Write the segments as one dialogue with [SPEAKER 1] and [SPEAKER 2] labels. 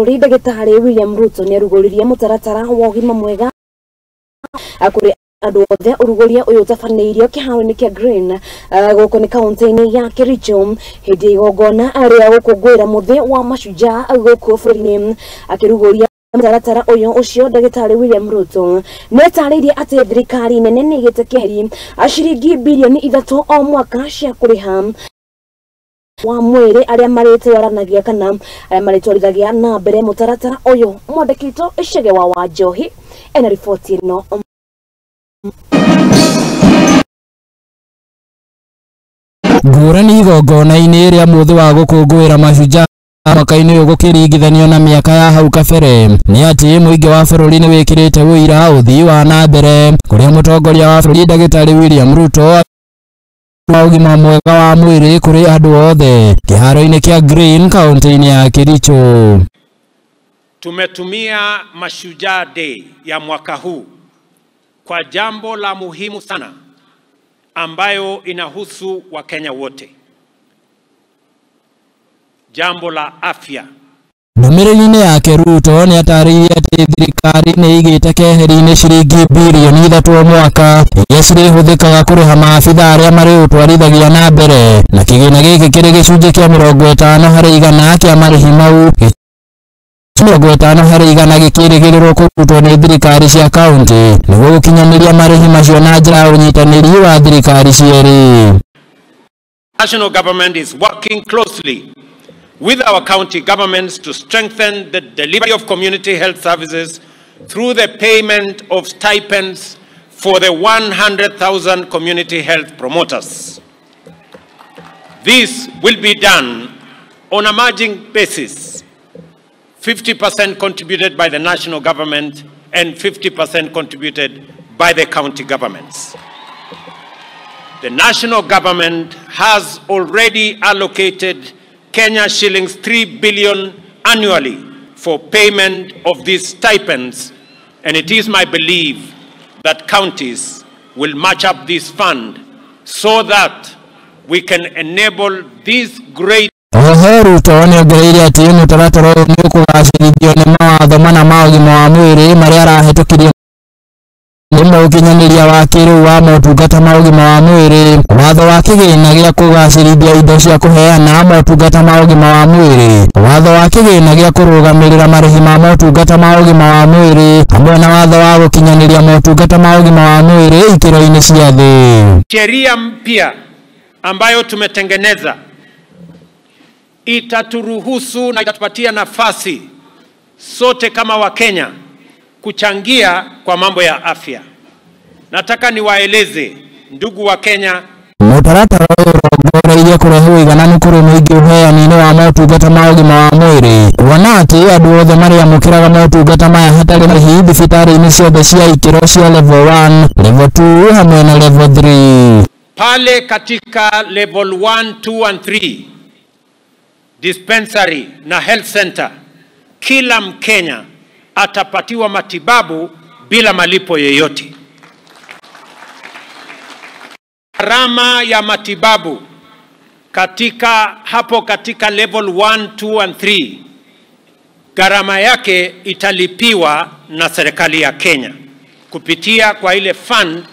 [SPEAKER 1] Bururi Ndagĩtarĩ William Rutoniaruguririe Mutaratara wa Ugima Mwega Kuri Andu Othe Uruguria Utabaniirio Kiharoini kia Green Guku ni Kauntiini ya Kericho hindi Igongona aria Gukunguira Muthii wa Mashujaa Guku Bururiini akiruguria Mutaratara ucio Ndagĩtarĩ William Ruto netaririe ati thirikari nene nĩigĩte kĩheri ciringi bilioni 3 o mwaka cia kũrĩha wa mwĩrĩ aria maritwaranagia kana aria maritwarithagia na mbere mutaratara uyu mwandĩkĩtwo Icege wa Njohi ena riboti ĩno.
[SPEAKER 2] Ngũrani igongona-inĩ rĩa mũthĩ wa gũkũngũĩra Mashujaa mwaka-inĩ ũyũ gũkĩringithanio na mĩaka ya hau kabere nĩ atĩ mũingĩ wa bũrũri nĩ wĩkĩrĩte ũira ũthii wa na mbere kũrĩa mũtongoria wa bũrũri Ndagĩtarĩ William Ruto wa ũgima mwega wa mwĩrĩ kũrĩ andũ othe kĩharo-inĩ kĩa Green Kauntiini ya Kericho.
[SPEAKER 3] Tumetumia Mashujaa Day ya mwaka huu kwa jambo la muhimu sana ambayo inahusu Wakenya wote. Jambo la afya.
[SPEAKER 2] Ndũmĩrĩri-inĩ yake Ruto nĩ atarĩirie atĩ thirikari nĩ ĩigĩte keheri-inĩ ciringi bilioni 3 o mwaka iria cirĩhũthĩkaga kũrĩha maabitha arĩa marĩũtwarithagia na mbere na kĩgĩna gĩkĩ kĩrĩ gĩcunjĩ kĩa 50% kĩa marĩhi mau. 50% gĩkĩrĩgĩrĩrwo kũrutwo nĩ thirikari cia kaunti nĩguo gũkinyanĩria marĩhi macio na njĩra ya ũnyitanĩri wa thirikari cierĩ.
[SPEAKER 3] National government is working closely with our county governments to strengthen the delivery of community health services through the payment of stipends for the 100,000 community health promoters. This will be done on a matching basis, 50% contributed by the national government and 50% contributed by the county governments. The national government has already allocated Kenya shillings 3 billion annually for payment of these stipends, and it is my belief that counties will match up this fund so that we can enable these great
[SPEAKER 2] Ruto nĩongereire atĩ mũtaratara ũyũ nĩ ũkũgacĩrithio nĩ mawatho mana ma ũgima wa mwĩrĩ marĩa arahĩtũkirie nĩmo ũkinyanĩria wa kĩrĩu wa motungata ma ũgima wa mwĩrĩ, watho wa kĩgĩna gĩa kũgacĩrithia indo cia kũheana motungata ma ũgima wa mwĩrĩ, watho wa kĩgĩna gĩa kũrũgamĩrĩra marĩhi ma motungata ma ũgima wa mwĩrĩ, hamwe na watho wa gũkinyanĩria motungata ma ũgima wa mwĩrĩ ikĩro-inĩ cia thĩ.
[SPEAKER 3] Sheria mpya ambayo tumetengeneza itaturuhusu na itatupatia nafasi sote kama Wakenya kuchangia kwa mambo ya afya. Nataka niwaeleze ndugu wa Kenya,
[SPEAKER 2] Mutaratara ũrongoreirie kũrehe ũigananu kũrĩ mũingĩ ũheani-inĩ wa motungata ma ũgima wa mwĩrĩ, kuona atĩ andũ othe marĩamũkĩraga motungata maya hatarĩ marĩhi thibitarĩ-inĩ ciothe cia ikĩro cia level 1, level 2 hamwe na level 3.
[SPEAKER 3] Pale katika level 1, 2 and 3 dispensary na health center, kila Mkenya atapatiwa matibabu bila malipo yoyote. Gharama ya matibabu katika level 1, 2 and 3, gharama yake italipiwa na serikali ya Kenya kupitia kwa ile fund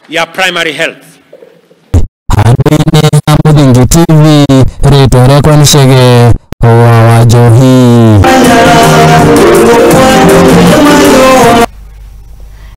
[SPEAKER 3] ya primary health.
[SPEAKER 2] Muthii TV, Icege wa Njohi.